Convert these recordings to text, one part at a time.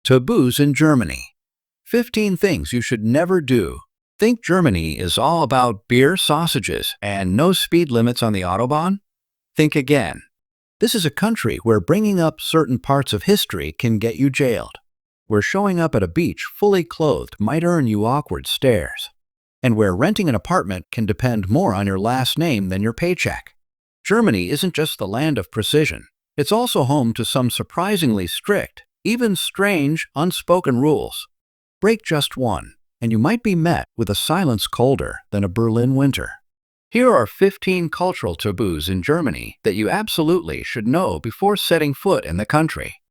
Taboos in Germany. 15 things you should never do. Think Germany is all about beer, sausages, and no speed limits on the Autobahn? Think again. This is a country where bringing up certain parts of history can get you jailed, where showing up at a beach fully clothed might earn you awkward stares, and where renting an apartment can depend more on your last name than your paycheck. Germany isn't just the land of precision. It's also home to some surprisingly strict, even strange, unspoken rules. Break just one, and you might be met with a silence colder than a Berlin winter. Here are 15 cultural taboos in Germany that you absolutely should know before setting foot in the country.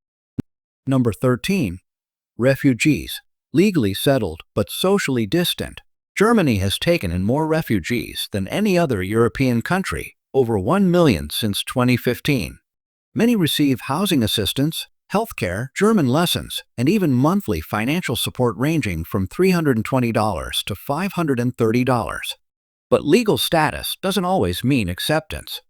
Number 13. Refugees. Legally settled but socially distant. Germany has taken in more refugees than any other European country, over 1 million since 2015. Many receive housing assistance, healthcare, German lessons, and even monthly financial support ranging from $320 to $530. But legal status doesn't always mean acceptance.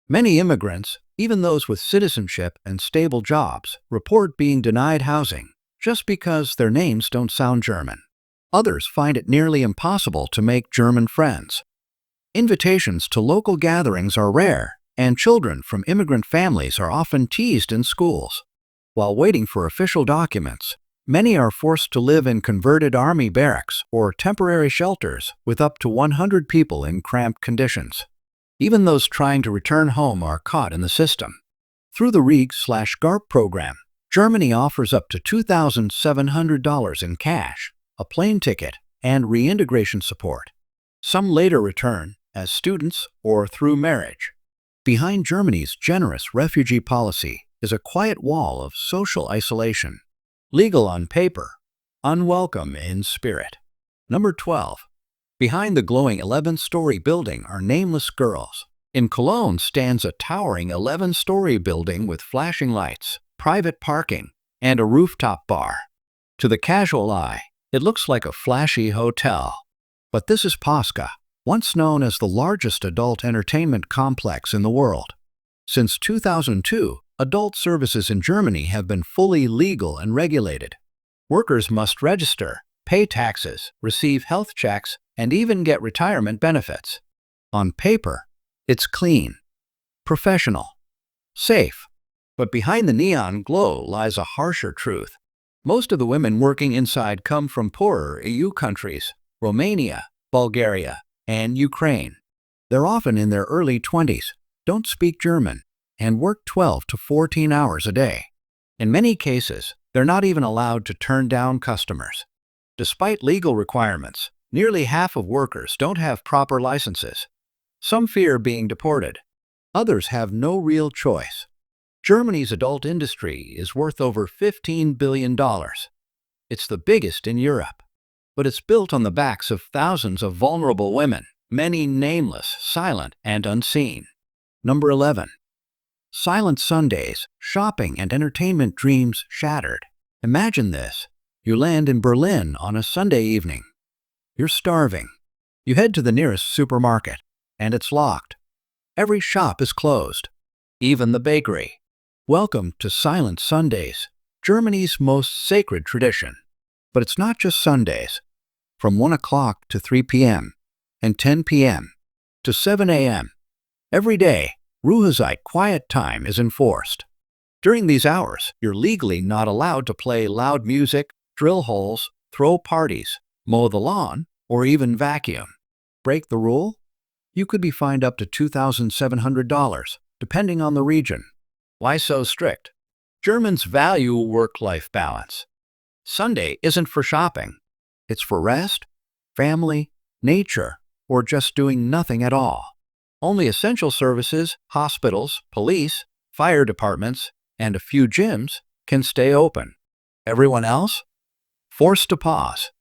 Many immigrants, even those with citizenship and stable jobs, report being denied housing just because their names don't sound German. Others find it nearly impossible to make German friends. Invitations to local gatherings are rare, and children from immigrant families are often teased in schools. While waiting for official documents, many are forced to live in converted army barracks or temporary shelters with up to 100 people in cramped conditions. Even those trying to return home are caught in the system. Through the REG/GARP program, Germany offers up to $2,700 in cash, a plane ticket, and reintegration support. Some later return as students or through marriage. Behind Germany's generous refugee policy is a quiet wall of social isolation. Legal on paper, unwelcome in spirit. Number 12. Behind the glowing 11-story building are nameless girls. In Cologne stands a towering 11-story building with flashing lights, private parking, and a rooftop bar. To the casual eye, it looks like a flashy hotel. But this is Pasca, once known as the largest adult entertainment complex in the world. Since 2002, adult services in Germany have been fully legal and regulated. Workers must register, pay taxes, receive health checks, and even get retirement benefits. On paper, it's clean, professional, safe. But behind the neon glow lies a harsher truth. Most of the women working inside come from poorer EU countries, Romania, Bulgaria, and Ukraine. They're often in their early 20s, don't speak German, and work 12 to 14 hours a day. In many cases, they're not even allowed to turn down customers. Despite legal requirements, nearly half of workers don't have proper licenses. Some fear being deported. Others have no real choice. Germany's adult industry is worth over $15 billion. It's the biggest in Europe. But it's built on the backs of thousands of vulnerable women, many nameless, silent, and unseen. Number 11. Silent Sundays, shopping and entertainment dreams shattered. Imagine this. You land in Berlin on a Sunday evening. You're starving. You head to the nearest supermarket, and it's locked. Every shop is closed, even the bakery. Welcome to Silent Sundays, Germany's most sacred tradition. But it's not just Sundays. From 1 o'clock to 3 p.m. and 10 p.m. to 7 a.m. every day, Ruhezeit, quiet time, is enforced. During these hours, you're legally not allowed to play loud music, drill holes, throw parties, mow the lawn, or even vacuum. Break the rule? You could be fined up to $2,700, depending on the region. Why so strict? Germans value work-life balance. Sunday isn't for shopping. It's for rest, family, nature, or just doing nothing at all. Only essential services, hospitals, police, fire departments, and a few gyms can stay open. Everyone else? Forced to pause.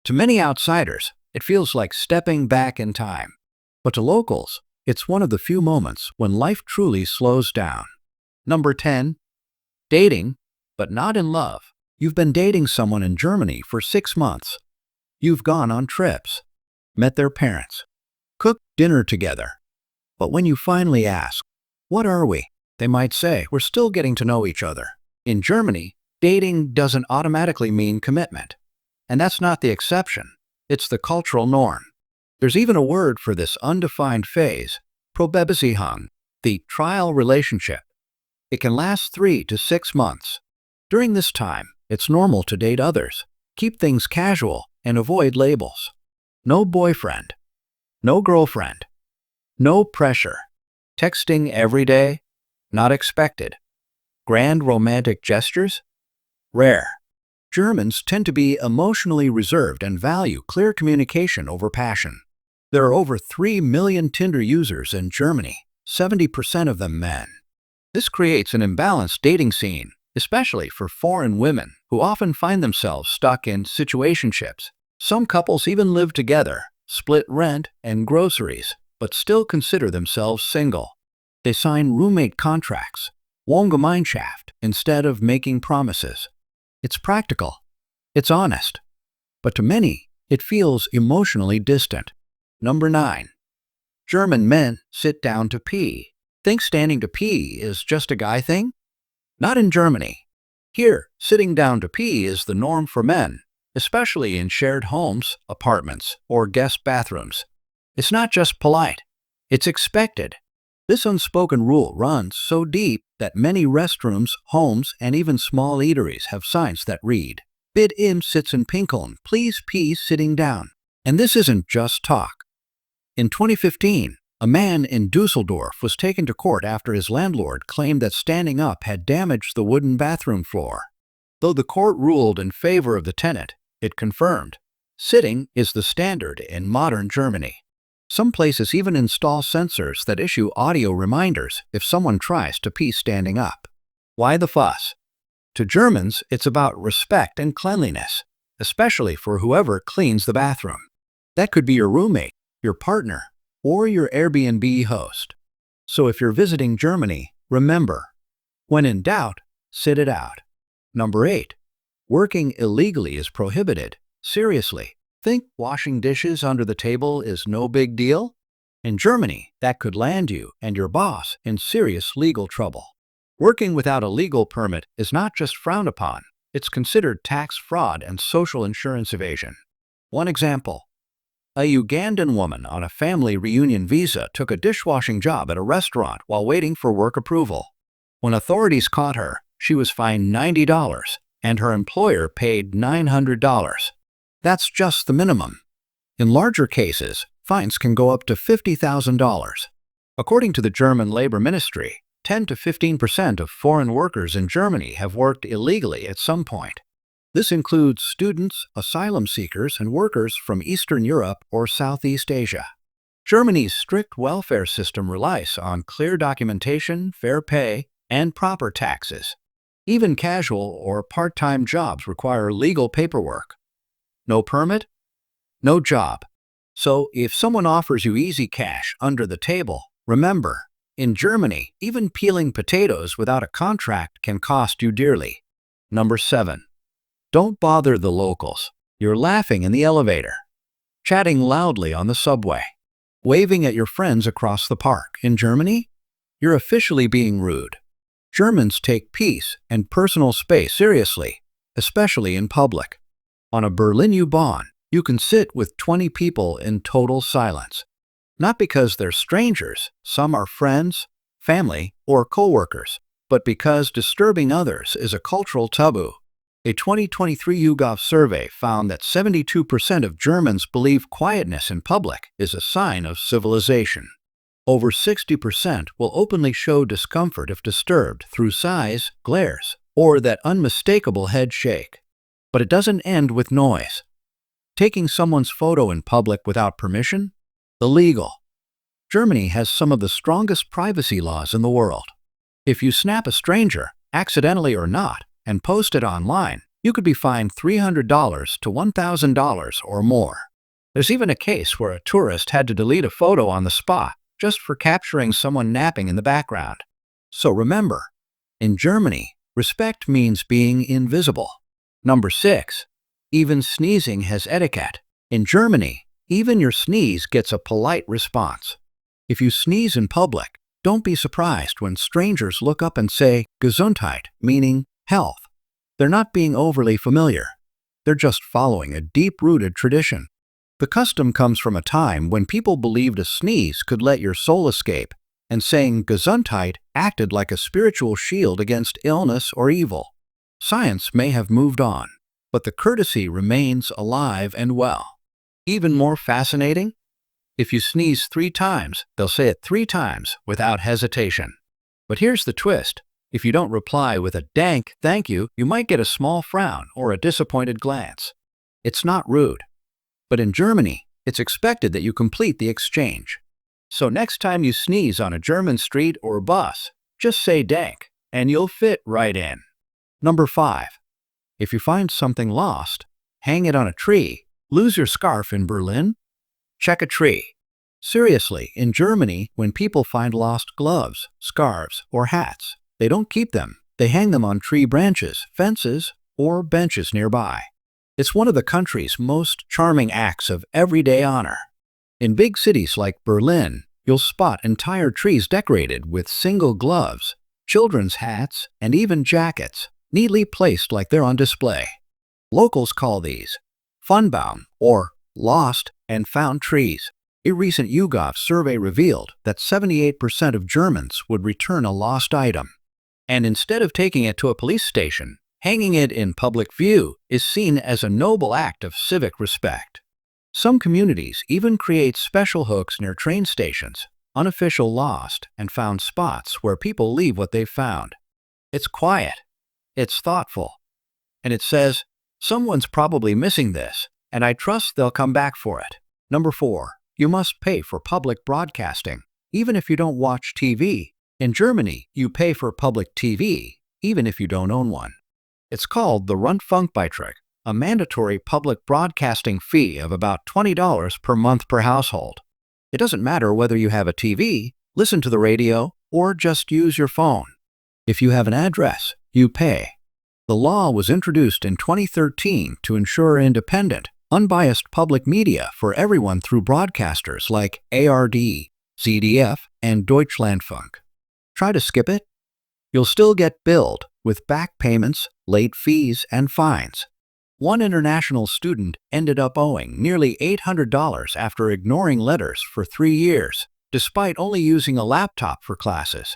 To many outsiders, it feels like stepping back in time. But to locals, it's one of the few moments when life truly slows down. Number 10. Dating, but not in love. You've been dating someone in Germany for 6 months. You've gone on trips, met their parents, cooked dinner together. But when you finally ask, "What are we?" they might say, "We're still getting to know each other." In Germany, dating doesn't automatically mean commitment. And that's not the exception, it's the cultural norm. There's even a word for this undefined phase, Probbeziehung, the trial relationship. It can last 3 to 6 months. During this time, it's normal to date others, keep things casual, and avoid labels. No boyfriend, no girlfriend, no pressure. Texting every day, not expected. Grand romantic gestures, rare. Germans tend to be emotionally reserved and value clear communication over passion. There are over 3 million Tinder users in Germany, 70% of them men. This creates an imbalanced dating scene, especially for foreign women who often find themselves stuck in situationships. Some couples even live together, split rent and groceries, but still consider themselves single. They sign roommate contracts, Wohngemeinschaft, instead of making promises. It's practical, it's honest, but to many, it feels emotionally distant. Number 9. German men sit down to pee. Think standing to pee is just a guy thing? Not in Germany. Here, sitting down to pee is the norm for men, especially in shared homes, apartments, or guest bathrooms. It's not just polite, it's expected. This unspoken rule runs so deep that many restrooms, homes, and even small eateries have signs that read, "Bid im sitzen pinkeln, please pee sitting down." And this isn't just talk. In 2015, a man in Dusseldorf was taken to court after his landlord claimed that standing up had damaged the wooden bathroom floor. Though the court ruled in favor of the tenant, it confirmed, sitting is the standard in modern Germany. Some places even install sensors that issue audio reminders if someone tries to pee standing up. Why the fuss? To Germans, it's about respect and cleanliness, especially for whoever cleans the bathroom. That could be your roommate, your partner, or your Airbnb host. So if you're visiting Germany, remember, when in doubt, sit it out. Number 8. Working illegally is prohibited. Seriously, think washing dishes under the table is no big deal? In Germany, that could land you and your boss in serious legal trouble. Working without a legal permit is not just frowned upon, it's considered tax fraud and social insurance evasion. One example. A Ugandan woman on a family reunion visa took a dishwashing job at a restaurant while waiting for work approval. When authorities caught her, she was fined $90 and her employer paid $900. That's just the minimum. In larger cases, fines can go up to $50,000. According to the German Labor Ministry, 10 to 15% of foreign workers in Germany have worked illegally at some point. This includes students, asylum seekers, and workers from Eastern Europe or Southeast Asia. Germany's strict welfare system relies on clear documentation, fair pay, and proper taxes. Even casual or part-time jobs require legal paperwork. No permit? No job. So if someone offers you easy cash under the table, remember, in Germany, even peeling potatoes without a contract can cost you dearly. Number 7. Don't bother the locals. You're laughing in the elevator, chatting loudly on the subway, waving at your friends across the park. In Germany, you're officially being rude. Germans take peace and personal space seriously, especially in public. On a Berlin U-Bahn, you can sit with 20 people in total silence. Not because they're strangers, some are friends, family, or co-workers, but because disturbing others is a cultural taboo. A 2023 YouGov survey found that 72% of Germans believe quietness in public is a sign of civilization. Over 60% will openly show discomfort if disturbed through sighs, glares, or that unmistakable head shake. But it doesn't end with noise. Taking someone's photo in public without permission? Illegal. Germany has some of the strongest privacy laws in the world. If you snap a stranger, accidentally or not, and post it online, you could be fined $300 to $1,000 or more. There's even a case where a tourist had to delete a photo on the spot just for capturing someone napping in the background. So remember, in Germany, respect means being invisible. Number 6. Even sneezing has etiquette. In Germany, even your sneeze gets a polite response. If you sneeze in public, don't be surprised when strangers look up and say Gesundheit, meaning health. They're not being overly familiar. They're just following a deep-rooted tradition. The custom comes from a time when people believed a sneeze could let your soul escape, and saying Gesundheit acted like a spiritual shield against illness or evil. Science may have moved on, but the courtesy remains alive and well. Even more fascinating? If you sneeze 3 times, they'll say it 3 times without hesitation. But here's the twist. If you don't reply with a dank thank you, you might get a small frown or a disappointed glance. It's not rude. But in Germany, it's expected that you complete the exchange. So next time you sneeze on a German street or bus, just say dank, and you'll fit right in. Number 5. If you find something lost, hang it on a tree. Lose your scarf in Berlin? Check a tree. Seriously, in Germany, when people find lost gloves, scarves, or hats, they don't keep them. They hang them on tree branches, fences, or benches nearby. It's one of the country's most charming acts of everyday honor. In big cities like Berlin, you'll spot entire trees decorated with single gloves, children's hats, and even jackets, neatly placed like they're on display. Locals call these Funbaum or lost and found trees. A recent YouGov survey revealed that 78% of Germans would return a lost item. And instead of taking it to a police station, hanging it in public view is seen as a noble act of civic respect. Some communities even create special hooks near train stations, unofficial lost and found spots where people leave what they've found. It's quiet, it's thoughtful, and it says, someone's probably missing this, and I trust they'll come back for it. Number 4. You must pay for public broadcasting, even if you don't watch TV. In Germany, you pay for public TV, even if you don't own one. It's called the Rundfunkbeitrag, a mandatory public broadcasting fee of about $20 per month per household. It doesn't matter whether you have a TV, listen to the radio, or just use your phone. If you have an address, you pay. The law was introduced in 2013 to ensure independent, unbiased public media for everyone through broadcasters like ARD, ZDF, and Deutschlandfunk. Try to skip it? You'll still get billed with back payments, late fees, and fines. One international student ended up owing nearly $800 after ignoring letters for 3 years, despite only using a laptop for classes.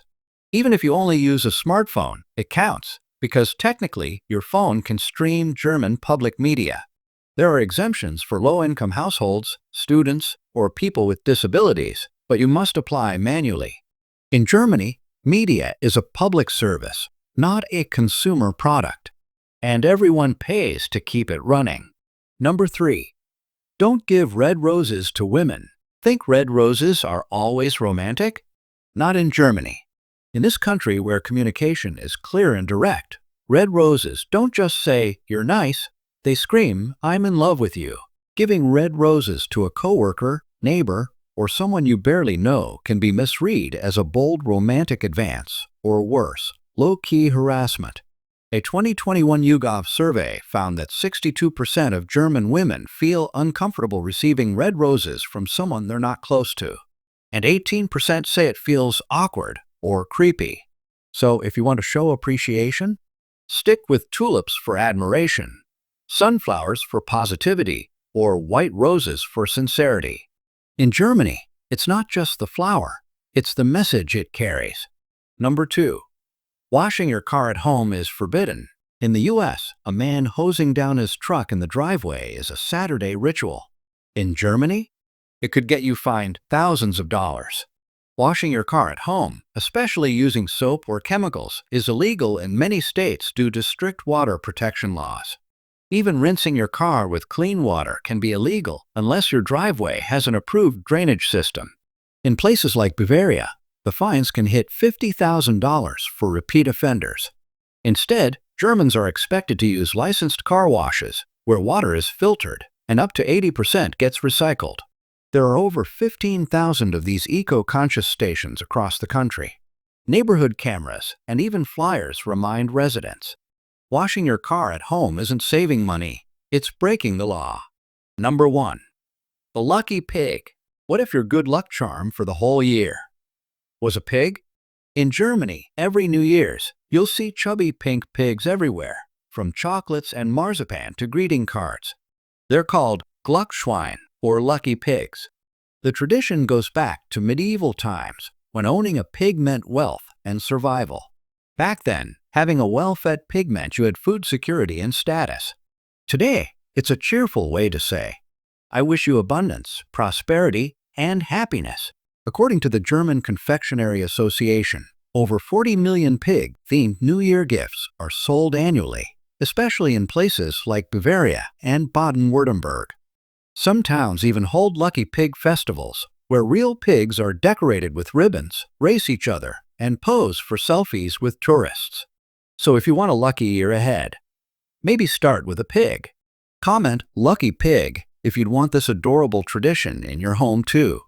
Even if you only use a smartphone, it counts, because technically your phone can stream German public media. There are exemptions for low-income households, students, or people with disabilities, but you must apply manually. In Germany, media is a public service, not a consumer product, and everyone pays to keep it running. Number 3. Don't give red roses to women. Think red roses are always romantic? Not in Germany. In this country where communication is clear and direct, red roses don't just say, "You're nice," they scream, "I'm in love with you." Giving red roses to a coworker, neighbor, or someone you barely know can be misread as a bold romantic advance, or worse, low-key harassment. A 2021 YouGov survey found that 62% of German women feel uncomfortable receiving red roses from someone they're not close to, and 18% say it feels awkward or creepy. So if you want to show appreciation, stick with tulips for admiration, sunflowers for positivity, or white roses for sincerity. In Germany, it's not just the flower, it's the message it carries. Number 2. Washing your car at home is forbidden. In the US, a man hosing down his truck in the driveway is a Saturday ritual. In Germany, it could get you fined thousands of dollars. Washing your car at home, especially using soap or chemicals, is illegal in many states due to strict water protection laws. Even rinsing your car with clean water can be illegal unless your driveway has an approved drainage system. In places like Bavaria, the fines can hit $50,000 for repeat offenders. Instead, Germans are expected to use licensed car washes, where water is filtered and up to 80% gets recycled. There are over 15,000 of these eco-conscious stations across the country. Neighborhood cameras and even flyers remind residents. Washing your car at home isn't saving money, it's breaking the law. Number 1. The lucky pig. What if your good luck charm for the whole year was a pig? In Germany, every New Year's, you'll see chubby pink pigs everywhere. from chocolates and marzipan to greeting cards. They're called Glückschwein or lucky pigs. The tradition goes back to medieval times when owning a pig meant wealth and survival. Back then, having a well-fed pig meant you had food security and status. Today, it's a cheerful way to say, I wish you abundance, prosperity, and happiness. According to the German Confectionery Association, over 40 million pig-themed New Year gifts are sold annually, especially in places like Bavaria and Baden-Württemberg. Some towns even hold lucky pig festivals, where real pigs are decorated with ribbons, race each other, and pose for selfies with tourists. So if you want a lucky year ahead, maybe start with a pig. Comment "lucky pig" if you'd want this adorable tradition in your home too.